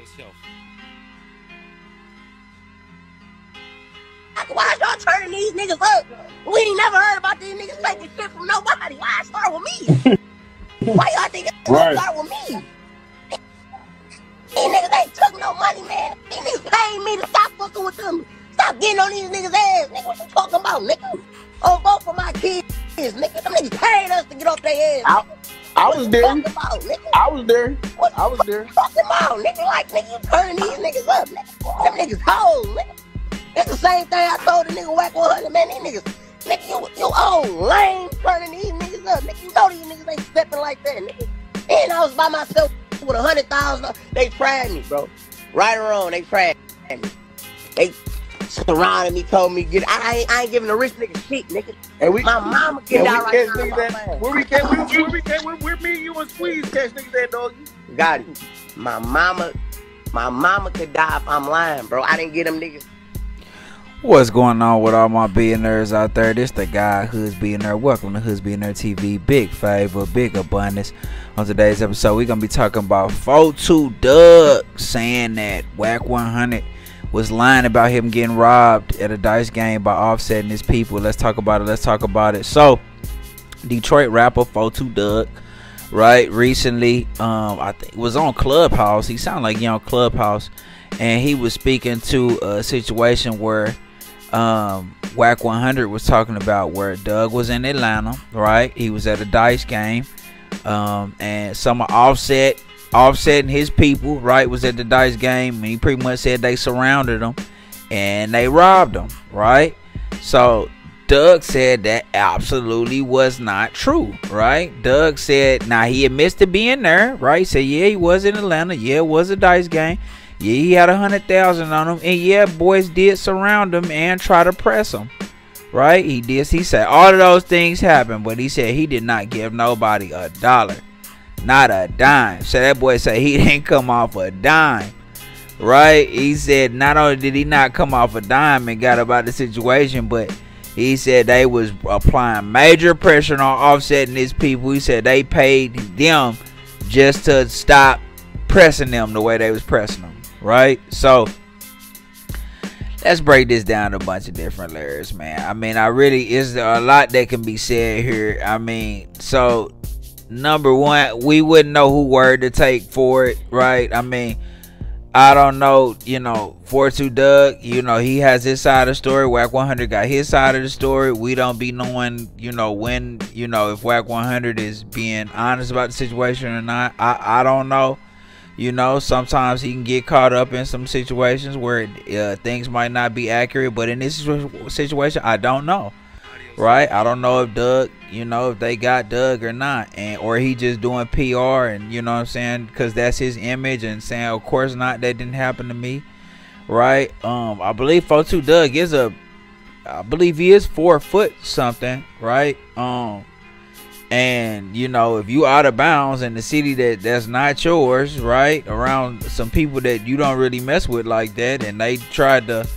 yourself. Why y'all turning these niggas up? We ain't never heard about these niggas taking shit from nobody. Why it start with me? Why y'all think it's gonna start with me? These niggas ain't took no money, man. These niggas paid me to stop fucking with them. Stop getting on these niggas' ass, nigga. What you talking about, nigga? On both of my kids, nigga. Them niggas paid us to get off their ass, nigga. I was there. About, nigga? I was there. What I was there. Talking about, nigga? Like, nigga, you turning these niggas up, nigga. Them niggas hoes, nigga. It's the same thing I told the nigga Wack 100, man. These niggas, you old lame turning these niggas up, nigga. You know these niggas ain't stepping like that, nigga. And I was by myself with 100,000. They tried me, bro. Right or wrong, they tried me. They surrounded me, told me get. I ain't giving a rich nigga shit, nigga. And my mama get out right now. Where me and you and Squeeze catch niggas at, dog? Got it. My mama could die if I'm lying, bro. I didn't get them niggas. What's going on with all my billionaires out there? This the guy, Hood's Billionaire. Welcome to Hood's Billionaire TV. Big favor, big abundance. On today's episode, we're going to be talking about 4-2 Dugg saying that Wack 100 was lying about him getting robbed at a dice game by offsetting his people. Let's talk about it. So, Detroit rapper 4-2 Dugg, right, recently, I think was on Clubhouse. He sounded like he on Clubhouse. And he was speaking to a situation where Wack 100 was talking about where Dugg was in Atlanta, right? He was at a dice game, and some offsetting his people, right, was at the dice game, and he pretty much said they surrounded him and they robbed him, right? So Dugg said that absolutely was not true, right? Dugg said, now he admits to being there, right? He said, yeah, he was in Atlanta. Yeah, it was a dice game. Yeah, he had 100,000 on him, and yeah, boys did surround him and try to press him, right? He did. He said all of those things happened, but he said he did not give nobody a dollar, not a dime. So that boy said he didn't come off a dime, right? He said not only did he not come off a dime and got about the situation, but he said they was applying major pressure on offsetting his people. He said they paid them just to stop pressing them the way they was pressing them. Right, so let's break this down to a bunch of different layers, man. I mean, is there a lot that can be said here. I mean, so number one, we wouldn't know who word to take for it, right? I mean, I don't know, 4-2 Dugg, he has his side of the story. Wack 100 got his side of the story. We don't be knowing, when, if Wack 100 is being honest about the situation or not. I don't know. Sometimes he can get caught up in some situations where things might not be accurate, but in this situation, I don't know, right? I don't know if Dugg, if they got Dugg or not, or he just doing PR, and what I'm saying, because that's his image, and saying, of course not, that didn't happen to me, right? I believe 4-2 Dugg is I believe he is 4 foot something, right? And if you out of bounds in the city that's not yours, right, around some people that you don't really mess with like that, and they tried to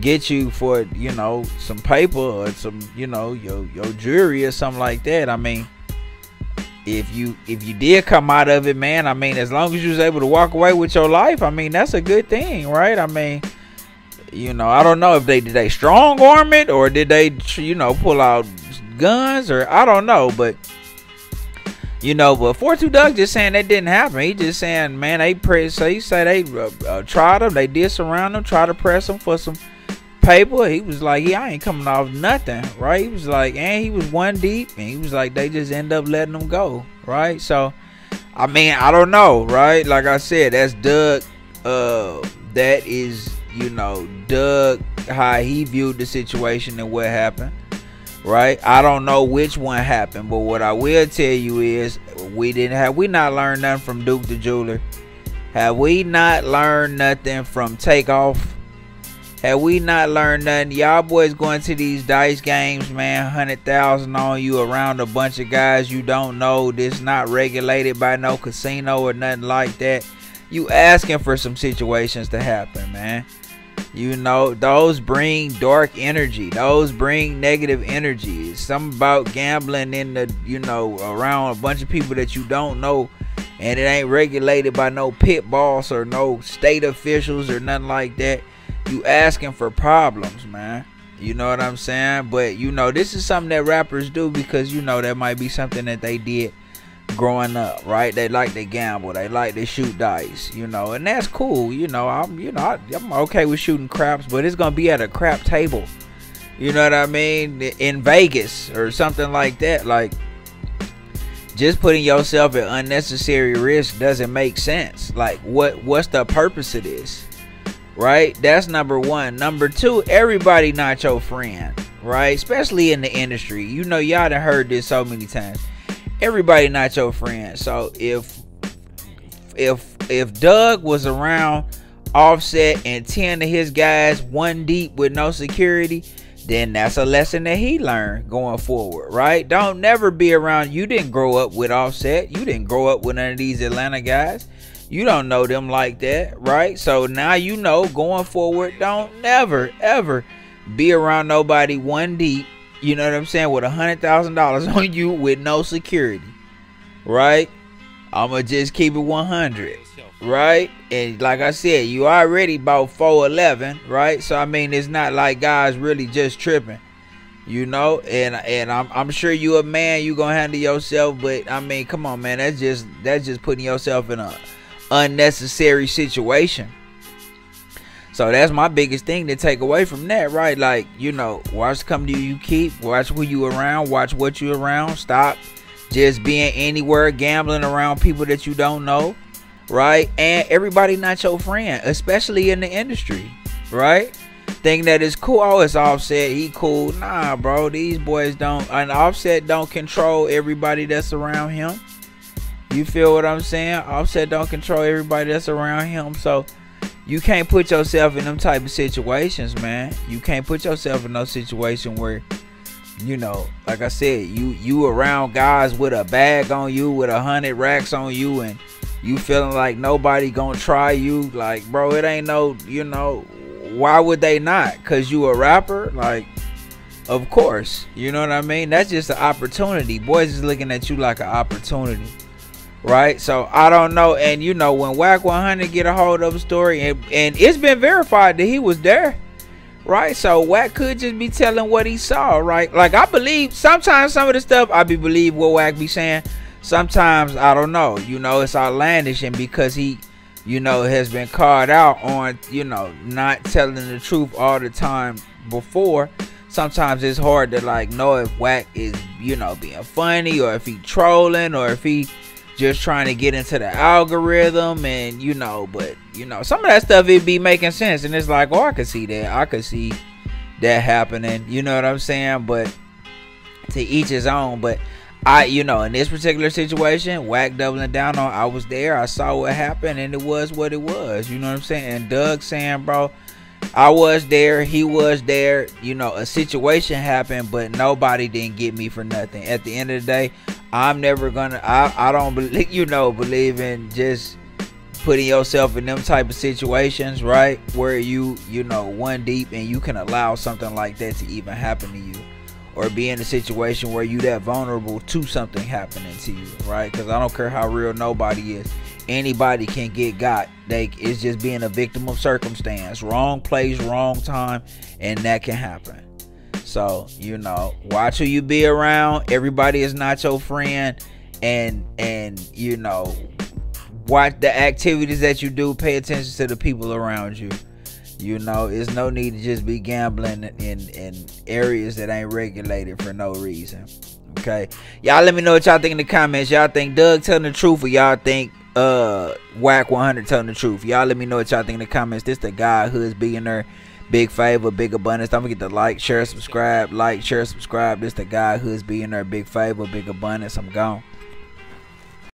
get you for some paper or some your jewelry or something like that, I mean, if you did come out of it, man, I mean, as long as you was able to walk away with your life, I mean, that's a good thing, right? I mean, I don't know if did they strong arm it, or did they pull out guns, or I don't know, but but 4-2 Dugg just saying that didn't happen. He just saying, man, they press. So he said they tried him, they did surround him, try to press him for some paper. He was like, yeah, I ain't coming off nothing, right? He was like, and he was one deep, and he was like, they just end up letting him go, right? So I mean, I don't know, right? Like I said, that's Dugg. That is Dugg, how he viewed the situation and what happened, right? I don't know which one happened, but what I will tell you is we not learned nothing from Duke the Jeweler? Have we not learned nothing from Takeoff? Have we not learned nothing? Y'all boys going to these dice games, man, 100,000 on you around a bunch of guys you don't know. This not regulated by no casino or nothing like that. You asking for some situations to happen, man. Those bring dark energy. Those bring negative energy. It's something about gambling in the, around a bunch of people that you don't know and it ain't regulated by no pit boss or no state officials or nothing like that, you asking for problems, man. You know what I'm saying? But you know, this is something that rappers do because you know that might be something that they did growing up, right? They like to gamble, they like to shoot dice, you know, and that's cool. You know, I'm okay with shooting craps, but it's gonna be at a crap table. You know what I mean? In Vegas or something like that. Like, just putting yourself at unnecessary risk doesn't make sense. Like, what's the purpose of this? Right? That's number one. Number two, everybody not your friend, right? Especially in the industry. You know, y'all done heard this so many times. Everybody not your friend. So if Dugg was around Offset and 10 of his guys one deep with no security, then that's a lesson that he learned going forward, right? Don't never be around. You didn't grow up with Offset. You didn't grow up with none of these Atlanta guys. You don't know them like that, right? So now you know going forward, don't never ever be around nobody one deep, you know what I'm saying, with $100,000 on you with no security, right? I'ma just keep it 100, right? And like I said, you already about 4'11", right? So I mean, it's not like guys really just tripping, you know. And I'm sure you a man, you gonna handle yourself, but I mean, come on, man, that's just putting yourself in a unnecessary situation. So that's my biggest thing to take away from that, right? Like, you know, watch the company you keep, watch who you around, watch what you around. Stop just being anywhere gambling around people that you don't know, right? And everybody not your friend, especially in the industry, right? Think that it's cool. Oh, it's Offset, he cool. Nah, bro, these boys don't, and Offset don't control everybody that's around him. You feel what I'm saying? Offset don't control everybody that's around him. So you can't put yourself in them type of situations, man. You can't put yourself in no situation where, you know, like I said, you around guys with a bag on you, with 100 racks on you, and you feeling like nobody gonna try you. Like, bro, it ain't no, you know, why would they not? Cause you a rapper? Like, of course. You know what I mean? That's just an opportunity. Boys is looking at you like an opportunity, right? So I don't know. And you know, when Wack 100 get a hold of a story, and it's been verified that he was there, right? So Wack could just be telling what he saw, right? Like, I believe sometimes some of the stuff I believe what Wack be saying. Sometimes I don't know, you know, it's outlandish, and because he, you know, has been called out on, you know, not telling the truth all the time before, sometimes it's hard to like know if Wack is, you know, being funny, or if he trolling, or if he just trying to get into the algorithm. And you know, but you know, some of that stuff, it be making sense, and it's like, oh, I could see that, I could see that happening, you know what I'm saying? But to each his own. But I, you know, in this particular situation, Wack doubling down on, I was there, I saw what happened, and it was what it was, you know what I'm saying? And Dugg saying, bro, I was there, he was there, you know, a situation happened, but nobody didn't get me for nothing. At the end of the day, I'm never gonna, I don't believe, you know, believe in just putting yourself in them type of situations, right, where you know, one deep, and you can allow something like that to even happen to you, or be in a situation where you that vulnerable to something happening to you, right? Because I don't care how real nobody is, anybody can get got. It's just being a victim of circumstance, wrong place, wrong time, and that can happen. So, you know, watch who you be around. Everybody is not your friend, and you know, watch the activities that you do. Pay attention to the people around you. You know, there's no need to just be gambling in areas that ain't regulated for no reason. Okay, y'all let me know what y'all think in the comments. Y'all think Dugg telling the truth, or y'all think Wack 100 telling the truth? Y'all let me know what y'all think in the comments. This the guy who's billionaire, big favor, big abundance. Don't forget to like, share, subscribe. Like, share, subscribe. This the guy who's billionaire, big favor, big abundance. I'm gone.